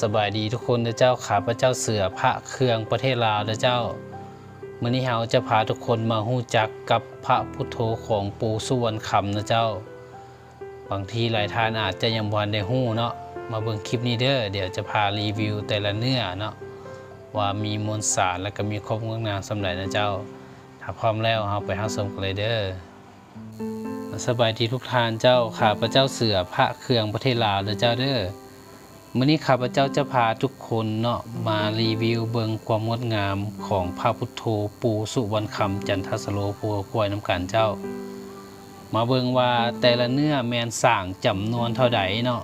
สบายดีทุกคนเจ้าข้าพระเจ้าเสือพระเครื่องประเทศลาวเจ้ามื้อนี้เราจะพาทุกคนมาฮู้จักกับพระพุทโธของปู่สุวรรณคำเจ้าบางทีหลายท่านอาจจะยังบ่ได้ฮู้เนาะมาเบิ่งคลิปนี้เด้อเดี๋ยวจะพารีวิวแต่ละเนื้อเนาะว่ามีมวลสารและก็มีครบงดงามสำหรับนะเจ้าถ้าพร้อมแล้วเราไปรับชมกันเลยเด้อสบายดีทุกท่านเจ้าข้าพระเจ้าเสือพระเครื่องประเทศลาวเจ้าเด้อมื้อนี้ข้าพเจ้าจะพาทุกคนเนาะมารีวิวเบิ่งความงดงามของพระพุทโธปู่สุวรรณคำจันทสโลภูกล้วยน้ำกันเจ้ามาเบิ่งว่าแต่ละเนื้อแมนสร้างจำนวนเท่าใดเนาะ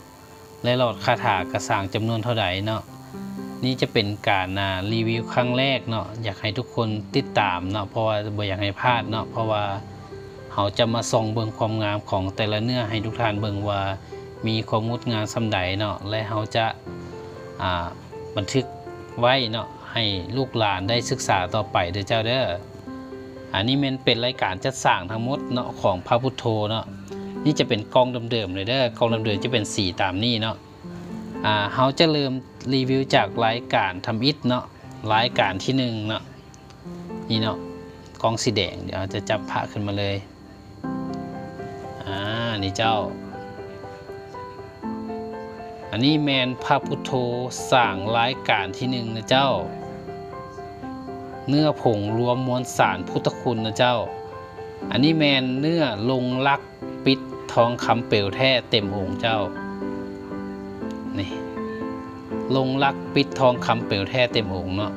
และหลอดคาถากระสร้างจำนวนเท่าใดเนาะนี่จะเป็นการรีวิวครั้งแรกเนาะอยากให้ทุกคนติดตามเนาะเพราะว่าบ่อยากให้พลาดเนาะเพราะว่าเขาจะมาส่องเบิ่งความงามของแต่ละเนื้อให้ทุกท่านเบิ่งว่ามีความงดงามสำใดเนาะและเขาจะบันทึกไว้เนาะให้ลูกหลานได้ศึกษาต่อไปเด้อเจ้าเด้ออันนี้มันเป็นรายการจัดสร้างทั้งหมดเนาะของพระพุทโธเนาะนี่จะเป็นกล้องเดิมๆเลยเด้อกล้องเดิมๆจะเป็นสีตามนี้เนาะเขาจะเริ่มรีวิวจากรายการทำอิฐเนาะรายการที่1เนาะนี่เนาะกล้องสีแดงเดี๋ยวจะจับพระขึ้นมาเลยนี่เจ้าอันนี้แมนพระพุทโธสร้างรายการที่1นะเจ้าเนื้อผงรวมมวลสารพุทธคุณนะเจ้าอันนี้แมนเนื้อลงลักปิดทองคำเปลวแท้เต็มองค์เจ้านี่ลงลักปิดทองคำเปลวแท้เต็มองค์เนาะ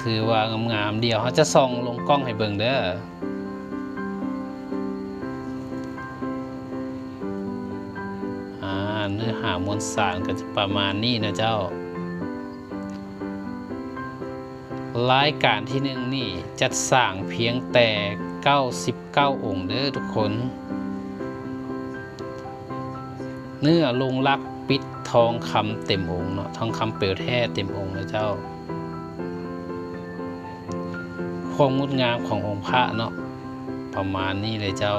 คือว่างามๆเดียวเขาจะส่องลงกล้องให้เบิ่งเด้อเนื้อหามวลสารก็จะประมาณนี้นะเจ้ารายการที่1นี่จัดสร้างเพียงแต่99องค์เด้อทุกคนเนื้อลงลักปิดทองคำเต็มองค์เนาะทองคำเปลวแท้เต็มองค์นะเจ้าความงดงามขององค์พระเนาะประมาณนี้เลยเจ้า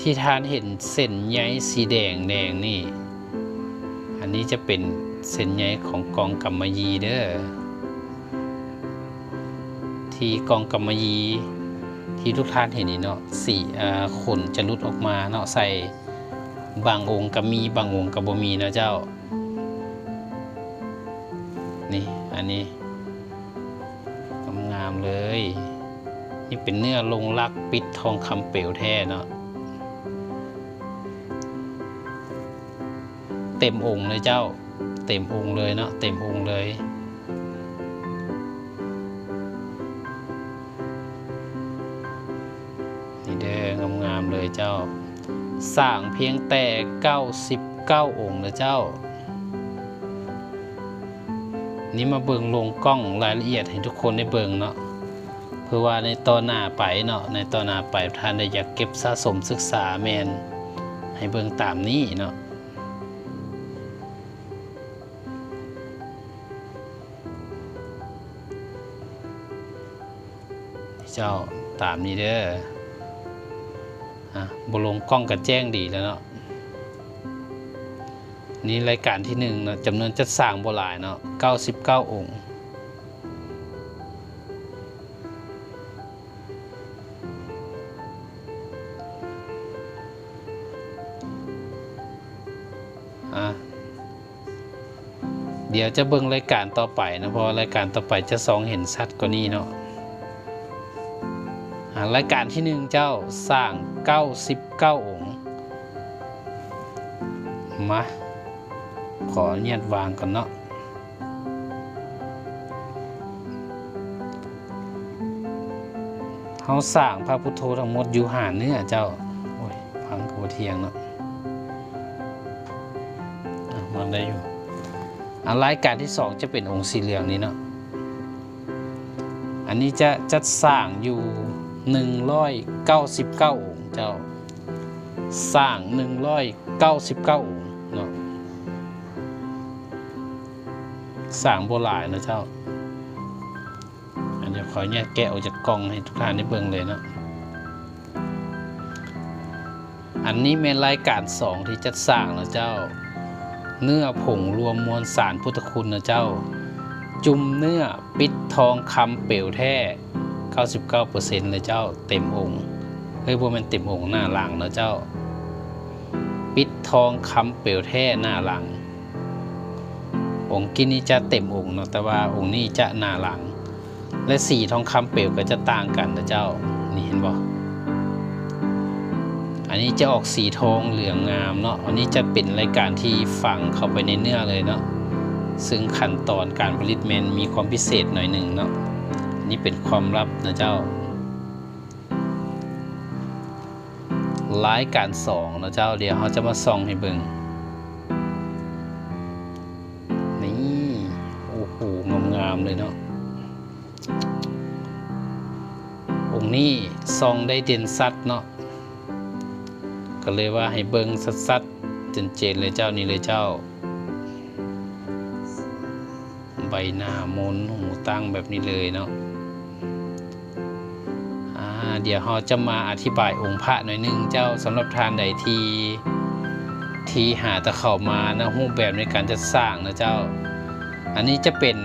ที่ท่านเห็นเส้นใยสีแดงนี่อันนี้จะเป็นเส้นใยของกองกำมะหยี่เด้อที่กองกำมะหยี่ที่ทุกท่านเห็นนี่เนาะสีขนจะหลุดออกมาเนาะใส่บางองค์ก็มีบางองค์ก็บ่มีนะเจ้านี่อันนี้งามเลยนี่เป็นเนื้อลงลักปิดทองคำเปลวแท้เนาะเต็มองค์เลยเจ้าเต็มองค์เลยเนาะเต็มองค์เลยนี่เด้องามๆเลยเจ้าสร้างเพียงแต่99องค์นะเจ้านี่มาเบิ่งลงกล้องรายละเอียดให้ทุกคนได้เบิ่งเนาะเพื่อว่าในตอนหน้าไปเนาะในตอนหน้าไปท่านได้อยากเก็บสะสมศึกษาแมนให้เบิ่งตามนี้เนาะเจ้าตามนี้เด้อบลงกล้องกับแจ้งดีแล้วเนาะนี่รายการที่1เนาะจำนวนจัดสร้างบ่หลายเนาะ99องค์เดี๋ยวจะเบิ่งรายการต่อไปนะเพราะรายการต่อไปจะส่องเห็นชัดกว่านี้เนาะรายการที่1เจ้าสร้าง99องค์มาขออนุญาตวางก่อนเนาะเขาสร้างพระพุทโธทั้งหมดอยู่5เนื้อเจ้าโอ้ยพังโพเทียงเนาะมันได้อยู่รายการที่2จะเป็นองค์สีเหลืองนี้เนาะอันนี้จะจัดสร้างอยู่199องค์เจ้าสร้าง199องค์เนาะสร้างโบราณนะเจ้าอันนี้ขอเนี่ยแกะออกจากกล่องให้ทุกท่านได้เบิ่งเลยเนาะ อ อันนี้เป็นรายการ2ที่จัดสร้างนะเจ้าเนื้อผงรวมมวลสารพุทธคุณนะเจ้าจุ่มเนื้อปิดทองคำเปลวแท้ 99% เลยเจ้าเต็มองค์บ่แม่นเต็มองค์หน้าหลังนะเจ้าปิดทองคำเปลวแท้หน้าหลังองค์กินนี้จะเต็มองค์เนาะแต่ว่าองค์นี้จะหน้าหลังและสีทองคำเปลวก็จะต่างกันนะเจ้านี่เห็นบ่อันนี้จะออกสีทองเหลืองงามเนาะอันนี้จะเป็นรายการที่ฝังเข้าไปในเนื้อเลยเนาะซึ่งขั้นตอนการผลิตมันมีความพิเศษหน่อยหนึ่งเนาะอันนี้เป็นความลับนะเจ้ารายการ2นะเจ้าเดี๋ยวเขาจะมาส่องให้เบิ่งนี่โอ้โหงามๆเลยเนาะองค์นี้ส่องได้เด่นชัดเนาะก็เลยว่าให้เบิ่งชัดๆเจนๆเลยเจ้านี่เลยเจ้าใบหน้ามนหูตั้งแบบนี้เลยเนาะเดี๋ยวเราจะมาอธิบายองค์พระหน่อยนึงเจ้าสำหรับทานใดที่หาตะเข้ามานะรูปแบบในการจัดสร้างนะเจ้าอันนี้จะเป็น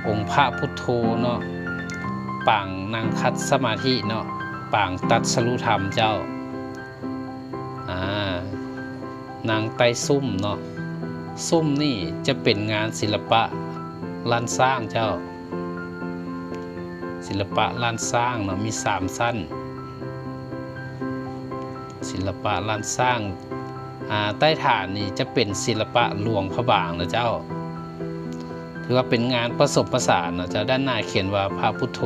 องค์พระพุทโธเนาะปางนั่งคัดสมาธิเนาะปางตัดสรุธรรมเจ้านางไต้ซุ่มเนาะซุ่มนี่จะเป็นงานศิลปะล้านสร้างเจ้าศิลปะล้านสร้างเนาะมี3สั้นศิลปะล้านสร้างใต้ฐานนี่จะเป็นศิลปะหลวงพระบางนะเจ้าถือว่าเป็นงานผสมผสานนะเจ้าด้านหน้าเขียนว่าพระพุทโธ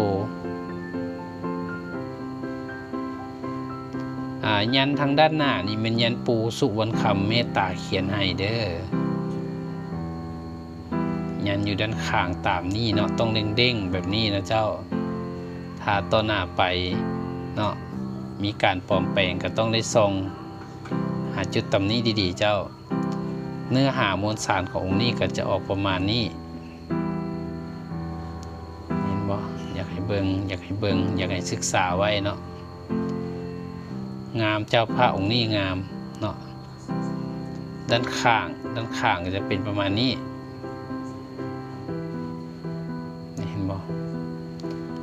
ยันทางด้านหน้านี่เป็นยันปูสุวรรณคำเมตตาเขียนให้เด้อยันอยู่ด้านข้างตามนี่เนาะต้องเด้งๆแบบนี้นะเจ้าถ้าต่อหน้าไปเนาะมีการปลอมแปลงก็ต้องได้ส่องหาจุดตำหนิดีๆเจ้าเนื้อหามวลสารขององค์นี้ก็จะออกประมาณนี้เห็นบ่อยากให้เบิ่งอยากให้ศึกษาไว้เนาะงามเจ้าพระองค์นี้งามเนาะด้านข้างก็จะเป็นประมาณนี้เห็นบ่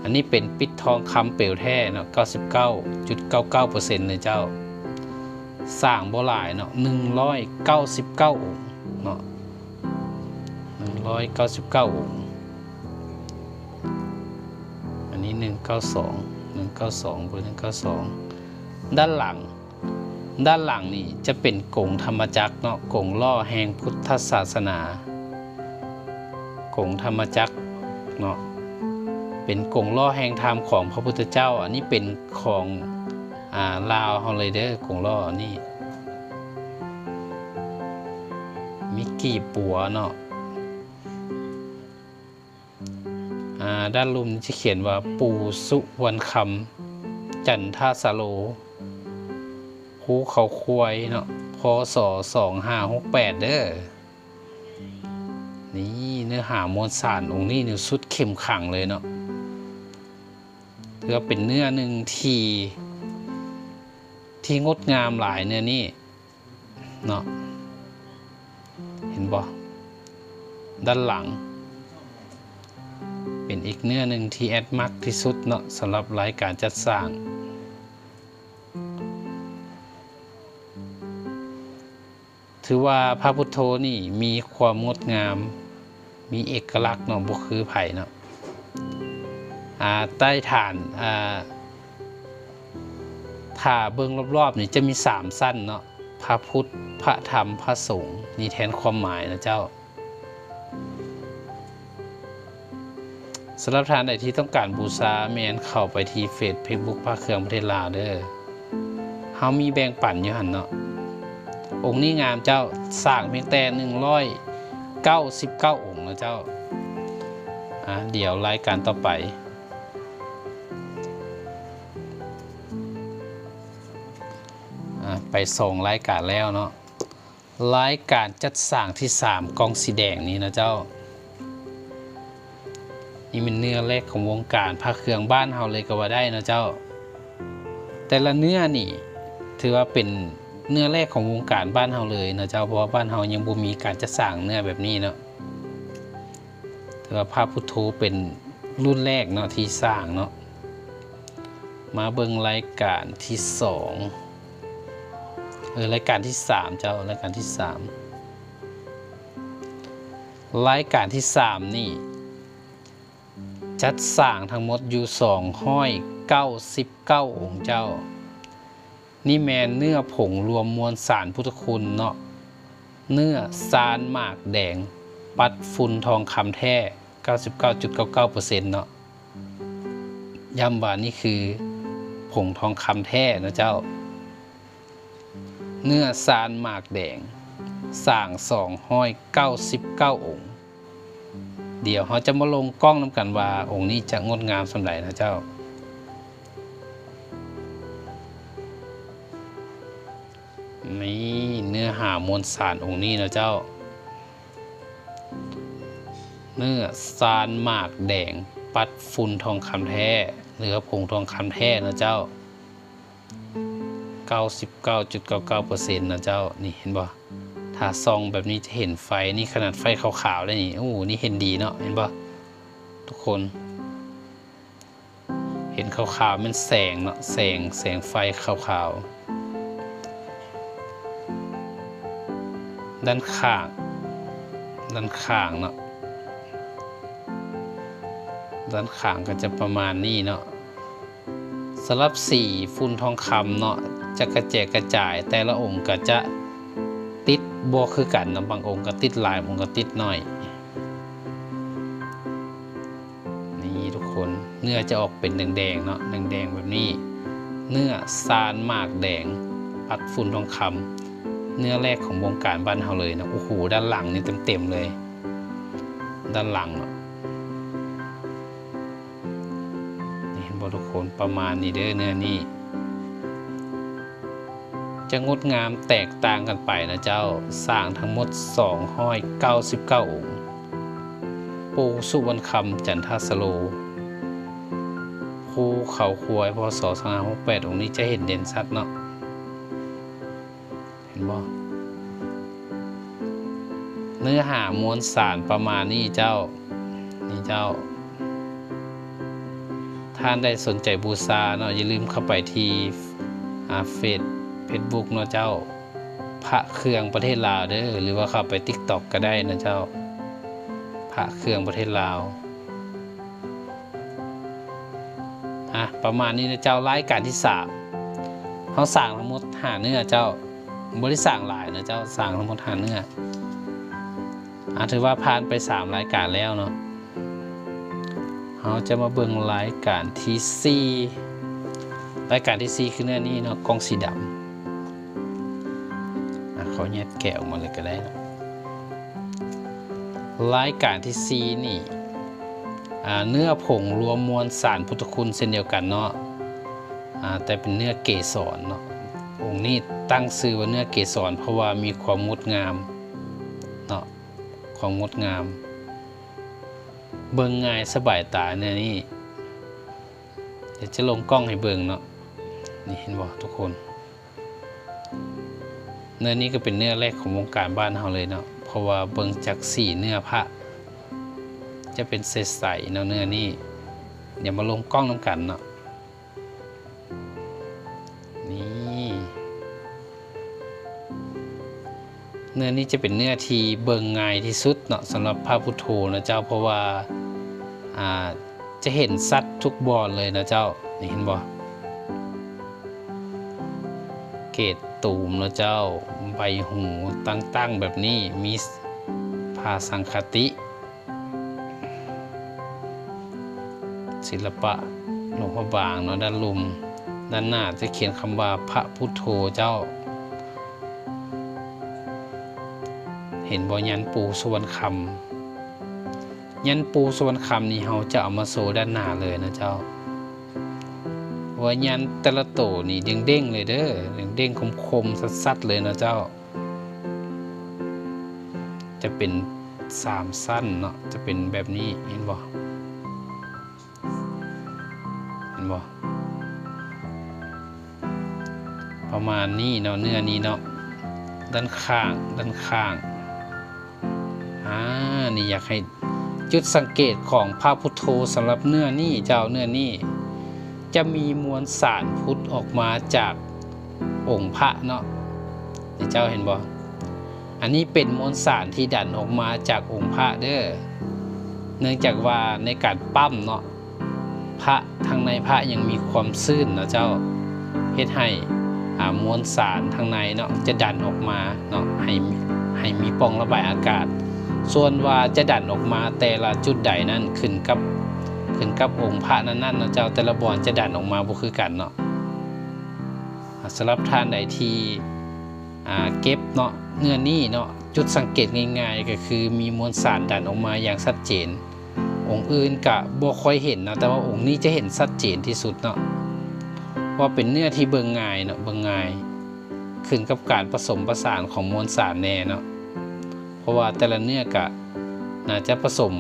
อันนี้เป็นปิดทองคำเปลวแท้เนาะ 99.99% เลยเจ้าสร้างบ่หลายเนาะ199องค์เนาะ199องค์อันนี้192เบอร์192ด้านหลังนี่จะเป็นกงธรรมจักรเนาะกงล่อแห่งพุทธศาสนากงธรรมจักรเนาะเป็นกงล่อแห่งธรรมของพระพุทธเจ้าอันนี้เป็นของลาวเฮาเลยเด้อกงล่อนี่มีกี่ปัวเนาะด้านลุ่มจะเขียนว่าปูสุวรรณคำจันทสโลภูเขาควายเนาะพศ2568เด้อนี่เนื้อหามวลสารองค์นี้เนี่ยสุดเข้มขังเลยเนาะถือว่าเป็นเนื้อหนึ่งที่งดงามหลายเนื้อนี่เนาะเห็นบ่ด้านหลังเป็นอีกเนื้อหนึ่งที่แอดมักที่สุดเนาะสำหรับรายการจัดสร้างถือว่าพระพุทโธนี่มีความงดงามมีเอกลักษณ์เนาะบ่คือไผเนาะใต้ฐานถ้าเบิ่งรอบๆนี่จะมี3สั้นเนาะพระพุทธพระธรรมพระสงฆ์นี่แทนความหมายนะเจ้าสำหรับท่านใดที่ต้องการบูชาแม่นเข้าไปที่เฟซบุ๊กพระเครื่องประเทศลาวเด้อเฮามีแบ่งปันอยู่หั่นเนาะองค์นี้งามเจ้าสร้างเพียงแต่199องค์นะเจ้าเดี๋ยวรายการต่อไปไปส่งรายการแล้วเนาะรายการจัดสร้างที่3กองสีแดงนี้นะเจ้านี่เป็นเนื้อแรกของวงการพระเครื่องบ้านเฮาเลยก็ว่าได้นะเจ้าแต่ละเนื้อนี่ ถือว่าเป็นเนื้อแรกของวงการบ้านเฮาเลยนะเจ้าเพราะว่าบ้านเฮายังบ่มีการจะสร้างเนื้อแบบนี้เนาะถือว่าพระพุทโธเป็นรุ่นแรกเนาะที่สร้างเนาะมาเบิ่งรายการที่2รายการที่3เจ้ารายการที่3รายการที่3นี่จัดสร้างทั้งหมดอยู่299องค์เจ้านี่แม่นเนื้อผงรวมมวลสารพุทธคุณเนาะเนื้อซานหมากแดงปัดฝุ่นทองคำแท้ 99.99% เนาะย้ำว่านี่คือผงทองคำแท้นะเจ้าเนื้อซานหมากแดงสร้าง299องค์เดี๋ยวเขาจะมาลงกล้องน้ำกันว่าองค์นี้จะงดงามสำหรับนะเจ้านี่เนื้อหามวลสารองค์นี้นะเจ้าเนื้อซานหมากแดงปัดฝุ่นทองคำแท้หรือผงทองคำแท้นะเจ้า 99.99% นะเจ้านี่เห็นบ่ถ้าซองแบบนี้จะเห็นไฟนี่ขนาดไฟขาวๆได้นี่โอ้นี่เห็นดีเนาะเห็นบ่ทุกคนเห็นขาวๆมันแสงเนาะแสงไฟขาวๆด้านข้างเนาะด้านข้างก็จะประมาณนี้เนาะสำหรับสีฝุ่นทองคำเนาะจะกระจายกระจายแต่ละองค์ก็จะติดบ่คือกันนะบางองค์ก็ติดหลายบางองค์ก็ติดน้อยนี่ทุกคนเนื้อจะออกเป็นแดงๆเนาะแดงๆแบบนี้เนื้อซานหมากแดงปัดฝุ่นทองคำเนื้อแรกของวงการบ้านเฮาเลยนะโอ้โหด้านหลังนี่เต็มๆเลยด้านหลังเนาะนี่เห็นบ่ทุกคนประมาณนี้เด้อเนื้อนี่จะงดงามแตกต่างกันไปนะเจ้าสร้างทั้งหมด299องค์ปูสุวรรณคำจันทสโลภูเขาควยพศ2568องค์นี้จะเห็นเด่นชัดเนาะเห็นบ่เนื้อหามวลสารประมาณนี้เจ้านี่เจ้าท่านได้สนใจบูชาเนาะอย่าลืมเข้าไปที่Facebook เนาะเจ้าพระเครื่องประเทศลาวเด้อหรือว่าเข้าไป TikTok ก็ได้นะเจ้าพระเครื่องประเทศลาวประมาณนี้นะเจ้ารายการที่3เขาสั่งทั้งหมด5เนื้อเจ้าบริสั่งหลายนะเจ้าสั่งทั้งหมด5เนื้อถือว่าผ่านไป3รายการแล้วเนาะเขาจะมาเบิ่งรายการที่4รายการที่4คือเนื้อนี้เนาะกล่องสีดำเขาแยกแกะออกมาเลยก็ได้นะรายการที่4นี่เนื้อผงรวมมวลสารพุทธคุณเช่นเดียวกันเนาะแต่เป็นเนื้อเกสรเนาะองค์นี้ตั้งชื่อว่าเนื้อเกสรเพราะว่ามีความงดงามเนาะความงดงามเบิ่งง่ายสบายตาเนี่ยนี่เดี๋ยวจะลงกล้องให้เบิ่งเนาะนี่เห็นบ่ทุกคนเนื้อนี้ก็เป็นเนื้อแรกของวงการบ้านเฮาเลยเนาะเพราะว่าเบิ่งจากสีเนื้อพระจะเป็นใสๆเนาะเนื้อนี้อย่ามาลงกล้องน้ำกันเนาะนี่เนื้อนี้จะเป็นเนื้อที่เบิ่งง่ายที่สุดเนาะสำหรับพระพุทโธนะเจ้าเพราะว่าจะเห็นสัตว์ทุกบอนเลยนะเจ้านี่เห็นบ่เกศตูมนะเจ้าใบหูตั้งๆแบบนี้มีภาสังคติศิลปะหลวงพ่อบางเนาะด้านลุมด้านหน้าจะเขียนคำว่าพระพุทโธเจ้าเห็นบ่ยันปูสุวรรณคำยันปูสุวรรณคำนี่เราจะเอามาโชว์ด้านหน้าเลยนะเจ้าว่ายันแต่ละโตนี่เด้งๆเลยเด้อเด้งๆคมๆสัดๆเลยนะเจ้าจะเป็น3สั้นเนาะจะเป็นแบบนี้เห็นบ่ประ ประมาณนี้เนาะเนื้อนี้เนาะด้านข้างนี่อยากให้จุดสังเกตของพระพุทโธสำหรับเนื้อนี้เจ้าเนื้อนี้จะมีมวลสารพุทธออกมาจากองค์พระเนาะนี่เจ้าเห็นบ่อันนี้เป็นมวลสารที่ดันออกมาจากองค์พระเด้อเนื่องจากว่าในการปั้มเนาะพระทางในพระยังมีความซื่นเนาะเจ้าเฮ็ดให้มวลสารทางในเนาะจะดันออกมาเนาะให้มีปล่องระบายอากาศส่วนว่าจะดันออกมาแต่ละจุดใดนั้นขึ้นกับองค์พระนั้นๆเนาะเจ้าแต่ละบอนจะดันออกมาบ่คือกันเนาะสำหรับท่านใดที่เก็บเนาะเนื้อนี้เนาะจุดสังเกตง่ายๆก็คือมีมวลสารดันออกมาอย่างชัดเจนองค์อื่นก็บ่ค่อยเห็นนะแต่ว่าองค์นี้จะเห็นชัดเจนที่สุดเนาะว่าเป็นเนื้อที่เบิ่งง่ายเนาะเบิ่งง่ายขึ้นกับการผสมผสานของมวลสารแน่เนาะเพราะว่าแต่ละเนื้อก็น่าจะผสม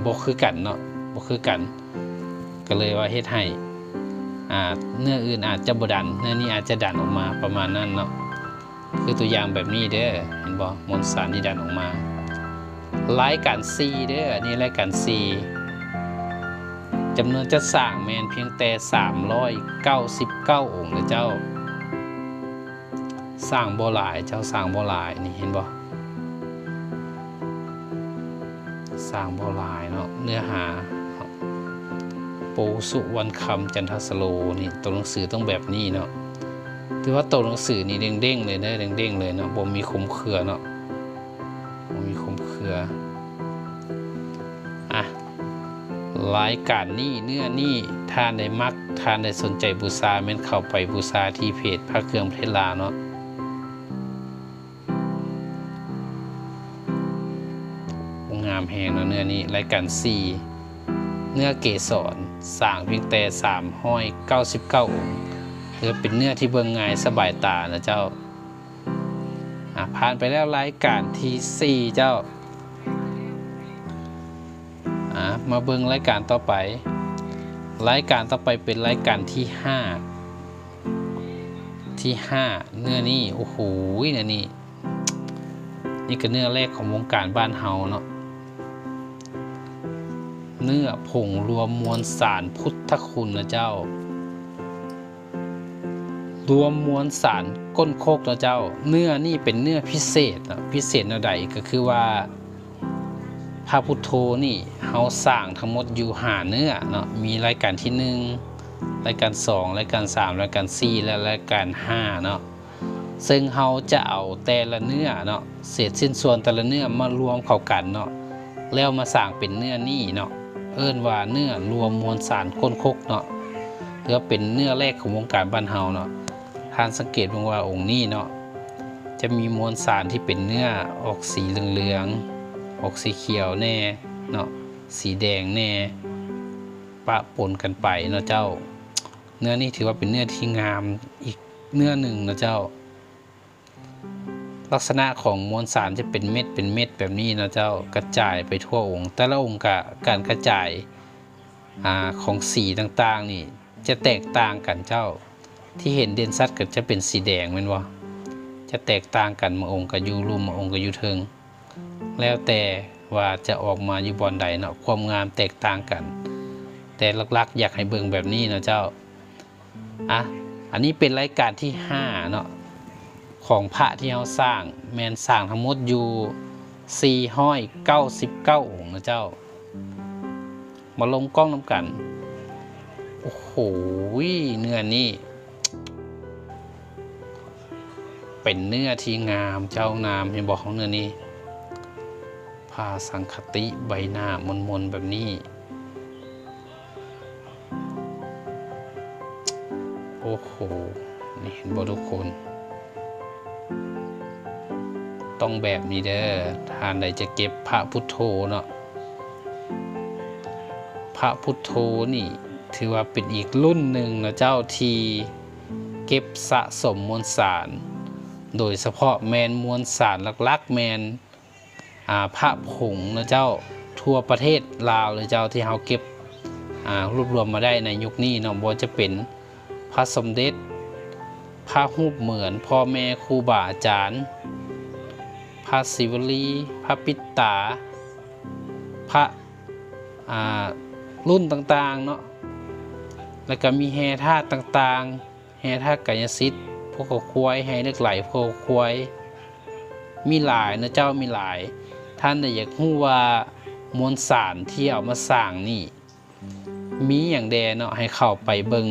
บ่คือกันเนาะบ่คือกันก็เลยว่าเฮ็ดให้เนื้ออื่นอาจจะบ่ดันเนื้อนี้อาจจะดันออกมาประมาณนั้นเนาะคือตัวอย่างแบบนี้เด้อเห็นบ่มวลสารที่ดันออกมารายการ C เด้อนี่รายการ C จำนวนจะสร้างแมนเพียงแต่399องค์นะเจ้าสร้างบ่หลายเจ้าสร้างบ่หลายนี่เห็นบ่สร้างบ่หลายเนาะเนื้อหาปูสุวรรณคำจันทสโลนี่ตัวหนังสือต้องแบบนี้เนาะถือว่าตัวหนังสือนี่เด้งๆเลยนะเด้งๆเลยเนาะบ่มีคลุมเครือเนาะบ่มีคลุมเครือรายการนี้เนื้อนี้ท่านได้มักท่านได้สนใจบูชาแม่นเข้าไปบูชาที่เพจพระเครื่องประเทศลาวเนาะงามแฮงเนาะเนื้อนี้รายการ4เนื้อเกสรสร้างเพียงแต่399องค์คือเป็นเนื้อที่เบิ่งง่ายสบายตานะเจ้าผ่านไปแล้วรายการที่4เจ้ามาเบิ่งรายการต่อไปรายการต่อไปเป็นรายการที่5เนื้อนี้โอ้โหเนื้อนี้นี่ก็เนื้อแรกของวงการบ้านเฮาเนาะเนื้อผงรวมมวลสารพุทธคุณนะเจ้ารวมมวลสารก้นโคกนะเจ้าเนื้อนี่เป็นเนื้อพิเศษนะพิเศษแนวใดก็คือว่าพระพุทโธนี่เฮาสร้างทั้งหมดอยู่5เนื้อเนาะมีรายการที่1รายการ2รายการ3รายการ4และรายการ5เนาะซึ่งเฮาจะเอาแต่ละเนื้อเนาะเศษชิ้นส่วนแต่ละเนื้อมารวมเข้ากันเนาะแล้วมาสร้างเป็นเนื้อนี่เนาะเอิ้นว่าเนื้อรวมมวลสารก้นคกเนาะถือว่าเป็นเนื้อแรกของวงการบ้านเฮาเนาะท่านสังเกตว่าองค์นี้เนาะจะมีมวลสารที่เป็นเนื้อออกสีเหลืองออกสีเขียวแน่เนาะสีแดงแน่ปะปนกันไปเนาะเจ้าเนื้อนี้ถือว่าเป็นเนื้อที่งามอีกเนื้อหนึ่งเนาะเจ้าลักษณะของมวลสารจะเป็นเม็ดแบบนี้เนาะเจ้ากระจายไปทั่วองค์แต่ละองค์การกระจายของสีต่างๆนี่จะแตกต่างกันเจ้าที่เห็นเด่นชัดก็จะเป็นสีแดงแม่นบ่จะแตกต่างกันบางองค์ก็อยู่ลุ่มบางองค์ก็อยู่เทิงแล้วแต่ว่าจะออกมาอยู่บอนใดเนาะความงามแตกต่างกันแต่หลักๆอยากให้เบิ่งแบบนี้นะเจ้าอันนี้เป็นรายการที่5เนาะของพระที่เราสร้างแมนสร้างทั้งหมดอยู่499องค์นะเจ้ามาลงกล้องน้ำกันโอ้โหเนื้อนี่เป็นเนื้อที่งามเจ้างามเห็นบอกของเนื้อนี้ผ้าสังคติใบหน้ามนแบบนี้โอ้โหนี่เห็นบ่ทุกคนต้องแบบนี้เด้อท่านใดจะเก็บพระพุทโธเนาะพระพุทโธนี่ถือว่าเป็นอีกรุ่นหนึ่งนะเจ้าที่เก็บสะสมมวลสารโดยเฉพาะแมนมวลสารหลักๆแมนพระผงนะเจ้าทั่วประเทศลาวเลยเจ้าที่เขาเก็บรวบรวมมาได้ในยุคนี้เนาะบ่จะเป็นพระสมเด็จ พระรูปเหมือนพ่อแม่ครูบาอาจารย์พระศิวลีพระปิตตาพระรุ่นต่างๆเนาะแล้วก็มีแห่ธาตุต่างๆแห่ธาตุกายสิทธิ์พวกเขาควายแห่เล็กไหลพวกควายมีหลายนะเจ้ามีหลายท่านอยากรู้ว่ามวลสารที่เอามาสร้างนี่มีอย่างแดเนาะให้เข้าไปเบิ่ง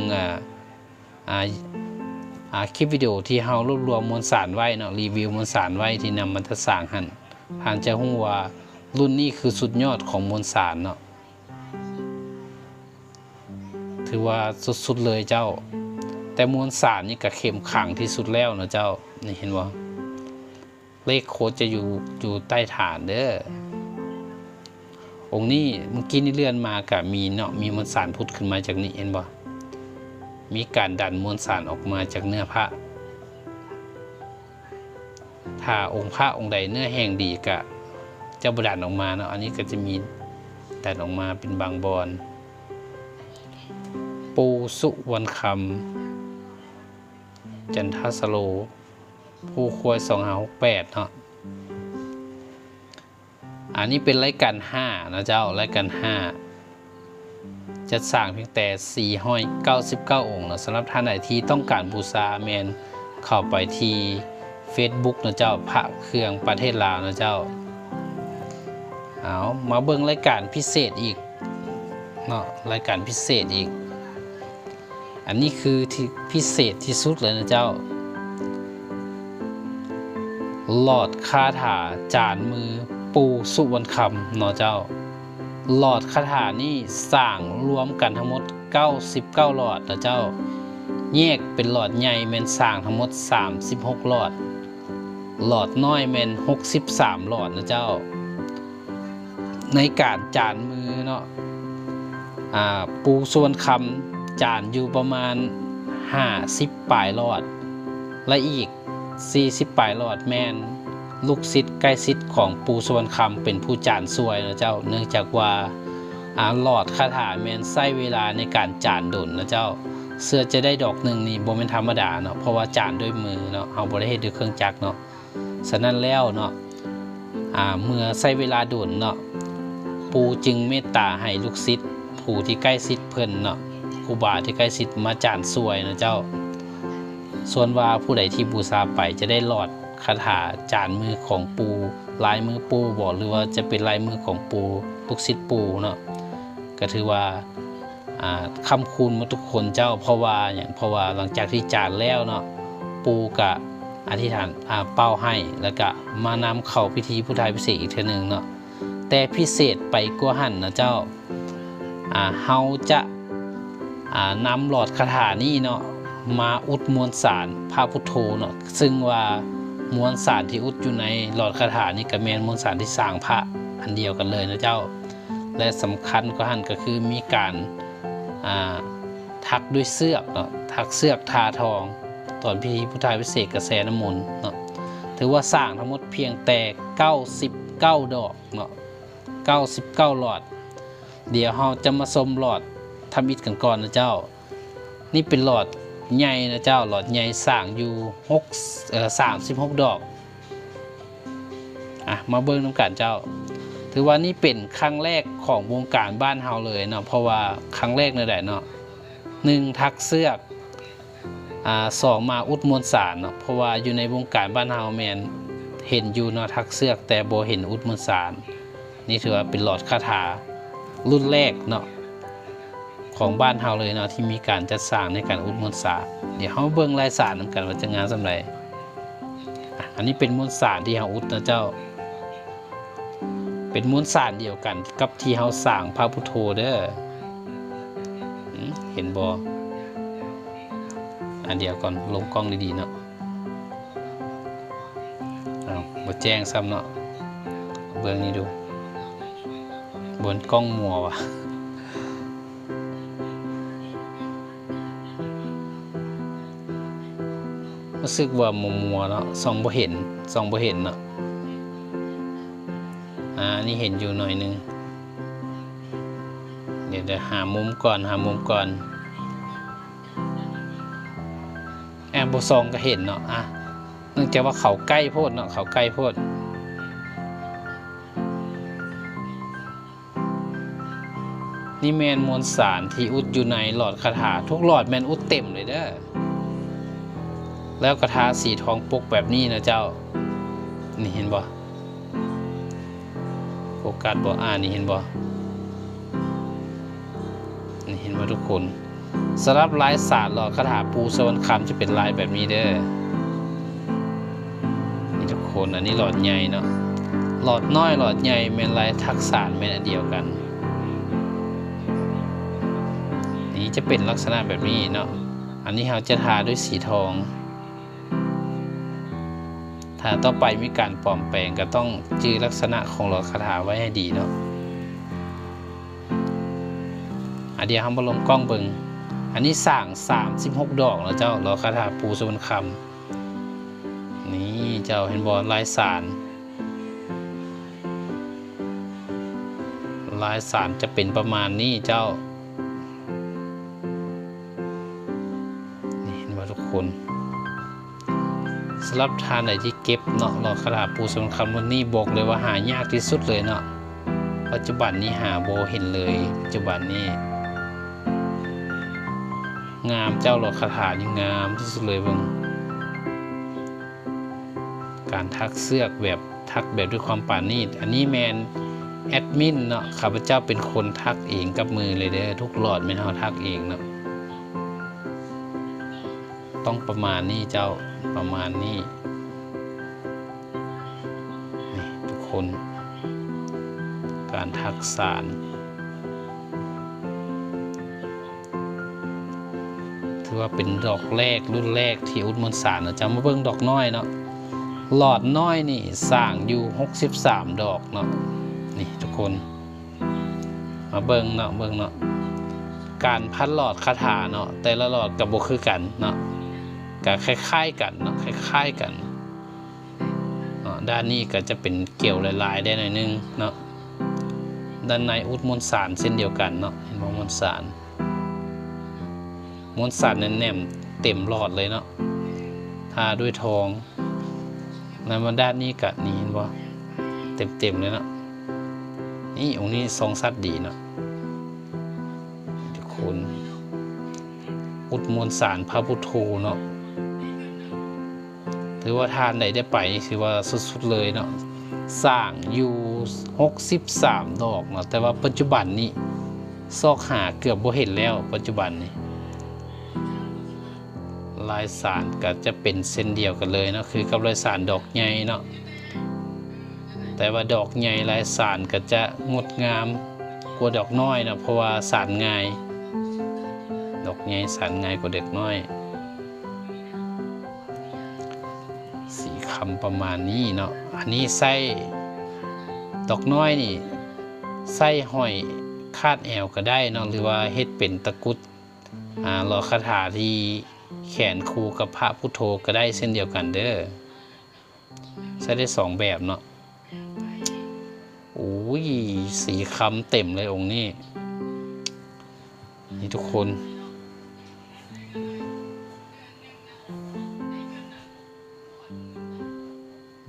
คลิปวิดีโอที่เฮารวบรวมมวลสารไว้เนาะรีวิวมวลสารไว้ที่นำมันจะสร้างหั่นท่านจะรู้ว่ารุ่นนี้คือสุดยอดของมวลสารเนาะถือว่าสุดๆเลยเจ้าแต่มวลสารนี่ก็เข้มขังที่สุดแล้วเนาะเจ้านี่เห็นบ่เลขโค้ดจะอยู่ใต้ฐานเด้อองค์นี้เมื่อกี้นี่เลื่อนมากับมีเนาะมีมวลสารพุทธขึ้นมาจากนี้เห็นบ่มีการดันมวลสารออกมาจากเนื้อพระถ้าองค์พระองค์ใดเนื้อแห้งดีก็จะดันออกมาเนาะอันนี้ก็จะมีดันออกมาเป็นบางบอนปูสุวรรณคำจันทสโลผู้ควย2568เนาะอันนี้เป็นรายการ5นะเจ้ารายการ5จะสร้างเพียงแต่499องค์นะสำหรับท่านไหนที่ต้องการบูชาแมนเข้าไปที่ Facebook นะเจ้าพระเครื่องประเทศลาวนะเจ้าเอามาเบิ่งรายการพิเศษอีกเนาะรายการพิเศษอีกอันนี้คือที่พิเศษที่สุดเลยนะเจ้าหลอดคาถาจานมือปูสุวรรณคำเนาะเจ้าหลอดคาถานี่สร้างรวมกันทั้งหมด99หลอดนะเจ้าแยกเป็นหลอดใหญ่แม่นสร้างทั้งหมด36หลอดหลอดน้อยแม่น63หลอดนะเจ้าในการจานมือเนาะปูสุวรรณคำจานอยู่ประมาณ50ปลายหลอดและอีก40ปลายหลอดแม่นลูกศิษย์ใกล้ศิษย์ของปูสุวรรณคำเป็นผู้จานสวยนะเจ้าเนื่องจากว่าหลอดคาถาแม่นใช้เวลาในการจานดนนะเจ้าเสื้อจะได้ดอกหนึ่งนี่บ่แม่นธรรมดาเนาะเพราะว่าจานด้วยมือเนาะเอาบ่ได้เฮ็ดด้วยเครื่องจักรเนาะฉะนั้นแล้วเนาะเมื่อใช้เวลาดนเนาะปูจึงเมตตาให้ลูกศิษย์ผู้ที่ใกล้ศิษย์เพิ่นเนาะครูบาที่ใกล้ศิษย์มาจานสวยนะเจ้าส่วนว่าผู้ใดที่บูชาไปจะได้หลอดคาถาจานมือของปูลายมือปูบอกหรือว่าจะเป็นลายมือของปูลูกศิษย์ปูเนาะก็ถือว่าคำคูณมาทุกคนเจ้าเพราะว่าหลังจากที่จานแล้วเนาะปูกะอธิษฐานเป้าให้แล้วก็มานำเข้าพิธีพุทธาพิเศษอีกเทื่อนึงเนาะแต่พิเศษไปกว่าหั่นนะเจ้าเฮาจะนำหลอดคาถานี้เนาะมาอุดมวลสารพระพุทโธเนาะซึ่งว่ามวลสารที่อุดอยู่ในหลอดคาถานี่ก็แม่นมวลสารที่สร้างพระอันเดียวกันเลยนะเจ้าและสำคัญกว่าหั่นก็คือมีการถักด้วยเสือกเนาะถักเสือกทาทองตอนพิธีพุทธาพิเศษกระแสน้ำมนต์เนาะถือว่าสร้างทั้งหมดเพียงแต่99ดอกเนาะ99หลอดเดี๋ยวเราจะมาชมหลอดทำอิฐกันก่อนนะเจ้านี่เป็นหลอดใหญ่นะเจ้าหลอดใหญ่สร้างอยู่36ดอกมาเบิ่งน้ำกันเจ้าถือว่านี่เป็นครั้งแรกของวงการบ้านเฮาเลยเนาะเพราะว่าครั้งแรกเลยแหละเนาะ1ทักเสือก2มาอุดมวลสารเนาะเพราะว่าอยู่ในวงการบ้านเฮาแมนเห็นอยู่เนาะทักเสือกแต่บ่เห็นอุดมวลสารนี่ถือว่าเป็นหลอดคาถารุ่นแรกเนาะของบ้านเฮาเลยเนาะที่มีการจัดสร้างในการอุดมวลสารเดี๋ยวเฮาเบิ่งรายสารนำกันว่าจะงานสำไรอันนี้เป็นมวลสารที่เฮาอุดนะเจ้าเป็นมวลสารเดียวกันกับที่เฮาสร้างพระพุทโธเด้อเห็นบ่อันเดียวก่อนลงกล้องดีๆเนาะบ่แจ้งซ้ำเนาะเบิ่งนี่ดูบนกล้องมัวว่ะรู้สึกว่ามัวเนาะส่องบ่เห็นเนาะนี่เห็นอยู่หน่อยนึงเดี๋ยวหามุมก่อน แอมโบซองก็เห็นเนาะเนื่องจากว่าเขาใกล้โพดเนาะเขาใกล้โพดนี่แมนมวลสารที่อุดอยู่ในหลอดคาถาทุกหลอดแมนอุดเต็มเลยเด้อแล้วกระทาสีทองปกแบบนี้นะเจ้านี่เห็นบ่โฟกัสบ่นี่เห็นบ่นี่เห็นบ่ทุกคนสำหรับลายสารหลอดคาถาปูสวรรค์คำจะเป็นลายแบบนี้เด้อนี่ทุกคนอันนี้หลอดใหญ่เนาะหลอดน้อยหลอดใหญ่แมนลายทักษะแมนอันเดียวกันนี้จะเป็นลักษณะแบบนี้เนาะอันนี้เราจะทาด้วยสีทองถ้าต่อไปมีการปลอมแปลงก็ต้องจื้อลักษณะของหลอดคาถาไว้ให้ดีเนาะเดี๋ยวเรามาลงกล้องเบิ่งอันนี้สร้าง36ดอกแล้วเจ้าหลอดคาถาปูสวรรค์คำนี่เจ้าเห็นบ่ลายสารจะเป็นประมาณนี้เจ้านี่เห็นบ่ทุกคนสำหรับทานไหนที่เก็บเนาะหลอดคาถาปูสวรรค์คำวันนี้บอกเลยว่าหายากที่สุดเลยเนาะปัจจุบันนี้หาโบเห็นเลยปัจจุบันนี้งามเจ้าหลอดคาถานี่งามที่สุดเลยเบิ่งการทักเสือกแบบทักแบบด้วยความปราณีตอันนี้แมนแอดมินเนาะข้าพเจ้าเป็นคนทักเองกับมือเลยเด้อทุกหลอดแม่นเฮาทักเองเนาะต้องประมาณนี้เจ้าประมาณนี้นี่ทุกคนการทักสารถือว่าเป็นดอกแรกรุ่นแรกที่อุดมวลสารนะจะมาเบิ่งดอกน้อยเนาะหลอดน้อยนี่สร้างอยู่63ดอกเนาะนี่ทุกคนมาเบิ่งเนาะการพันหลอดคาถาเนาะแต่ละหลอดกับบ่คือกันเนาะก็คล้ายๆกันเนาะคล้ายๆกันด้านนี้ก็จะเป็นเกี่ยวลายๆได้หน่อยนึงเนาะด้านในอุดมวลสารเส้นเดียวกันเนาะเห็นบ่มวลสารแน่นๆเต็มหลอดเลยเนาะทาด้วยทองแล้วมาด้านนี้ก็นี่เห็นบ่เต็มเลยเนาะนี่องค์นี้ทรงสัตว์ดีเนาะทุกคนอุดมวลสารพระพุทโธเนาะถือว่าทานไหนได้ไปถือว่าสุดๆเลยเนาะสร้างอยู่63ดอกเนาะแต่ว่าปัจจุบันนี้ซอกหาเกือบบ่เห็นแล้วปัจจุบันนี้ลายสารก็จะเป็นเส้นเดียวกันเลยเนาะคือกับลายสารดอกใหญ่เนาะแต่ว่าดอกใหญ่ลายสารก็จะงดงามกว่าดอกน้อยนะเพราะว่าสารง่ายดอกใหญ่สารง่ายกว่าเด็กน้อยสีคำประมาณนี้เนาะอันนี้ไส้ดอกน้อยนี่ไส้ห้อยคาดแอวก็ได้เนาะหรือว่าเฮ็ดเป็นตะกุดหลอดคาถาที่แขนคู่กับพระพุทโธก็ได้เช่นเดียวกันเด้อใช้ได้2แบบเนาะโอ้ยสีคำเต็มเลยองค์นี้นี่ทุกคน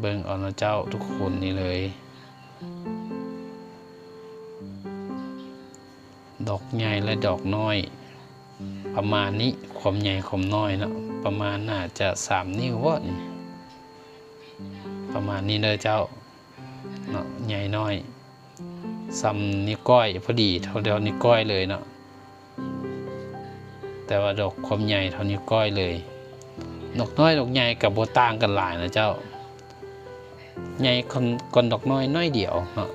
เบิ่งเอานะเจ้าทุกคนนี่เลยดอกใหญ่และดอกน้อยประมาณนี้ความใหญ่ความน้อยเนาะประมาณน่าจะ3นิ้ววะนี่ประมาณนี้เลยเจ้าเนาะใหญ่น้อยซ้ำนิ้วก้อยพอดีเท่าเดียวนิ้วก้อยเลยเนาะแต่ว่าดอกความใหญ่เท่านิ้วก้อยเลยดอกน้อยดอกใหญ่กับโบต่างกันหลายนะเจ้าใหญ่คนดอกน้อยน้อยเดียวเนาะ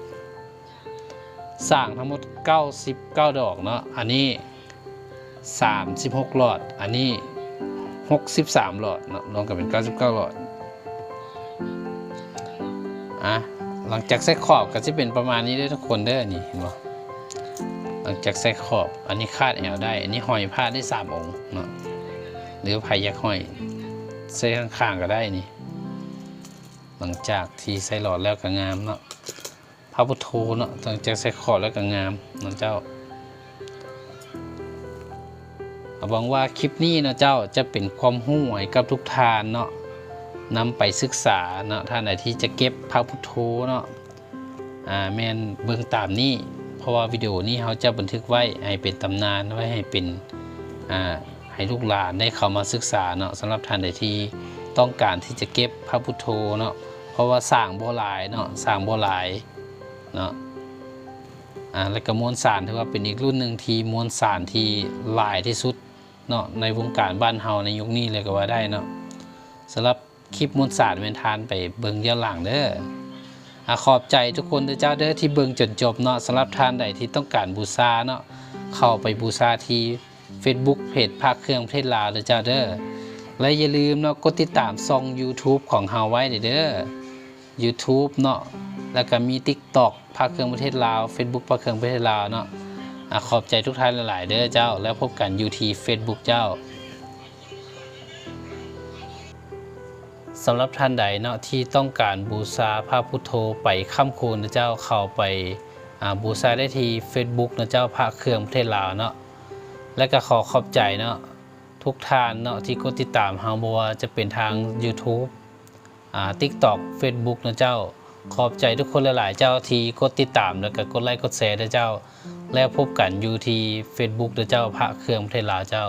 สร้างทั้งหมด99ดอกเนาะอันนี้36หลอดอันนี้63หลอดเนาะรวมกันเป็น99หลอดหลังจากใส่ขอบก็จะเป็นประมาณนี้ได้ทุกคนเด้อนี่เห็นบ่หลังจากใส่ขอบอันนี้คาดแอวได้อันนี้ห้อยผ้าได้3องค์เนาะหรือไผอยากห้อยใส่ข้างๆก็ได้นี่หลังจากที่ใส่หลอดแล้วก็งามเนาะพระพุทโธเนาะหลังจากใส่ขอบแล้วก็งามเนาะเจ้า หวังว่าคลิปนี้เนาะเจ้าจะเป็นความรู้ให้กับทุกท่านเนาะนำไปศึกษาเนาะท่านใดที่จะเก็บพระพุทโธเนาะแม่นเบิ่งตามนี้เพราะว่าวิดีโอนี้เขาจะบันทึกไว้ให้เป็นตำนานไว้ให้เป็นให้ลูกหลานได้เข้ามาศึกษาเนาะสำหรับท่านใดที่ต้องการที่จะเก็บพระพุทโธเนาะเพราะว่าสร้างบ่หลายเนาะสร้างบ่หลายเนาะและก็มวลสารถือว่าเป็นอีกรุ่นหนึ่งที่มวลสารที่หลายที่สุดเนาะในวงการบ้านเฮาในยุคนี้เลยก็ว่าได้เนาะสำหรับคลิปมวลสารเป็นทานไปเบิ่งย้อนหลังเด้อขอบใจทุกคนเจ้าเด้อที่เบิ่งจนจบเนาะสำหรับท่านใดที่ต้องการบูชาเนาะเข้าไปบูชาที่ Facebook เพจพระเครื่องประเทศลาวเจ้าเด้อและอย่าลืมเนาะกดติดตามช่อง YouTube ของเฮาไว้เด้อ YouTube เนาะแล้วก็มี TikTok พระเครื่องประเทศลาว Facebook พระเครื่องประเทศลาวเนาะขอบใจทุกท่านหลายๆเด้อเจ้าแล้วพบกันอยู่ที่ Facebook เจ้าสำหรับท่านใดเนาะที่ต้องการบูชาพระพุทโธไปค่ำคูณนะเจ้าเข้าไปบูชาได้ที่ Facebook นะเจ้าพระเครื่องประเทศลาวเนาะและก็ขอบใจเนาะทุกท่านเนาะที่กดติดตามเฮาบ่ว่าจะเป็นทาง YouTube TikTok Facebook นะเจ้าขอบใจทุกคนหลายๆเจ้าที่กดติดตามแล้วก็กดไลค์กดแชร์นะเจ้าแล้วพบกันอยู่ที่ Facebook นะเจ้าพระเครื่องประเทศลาวเจ้า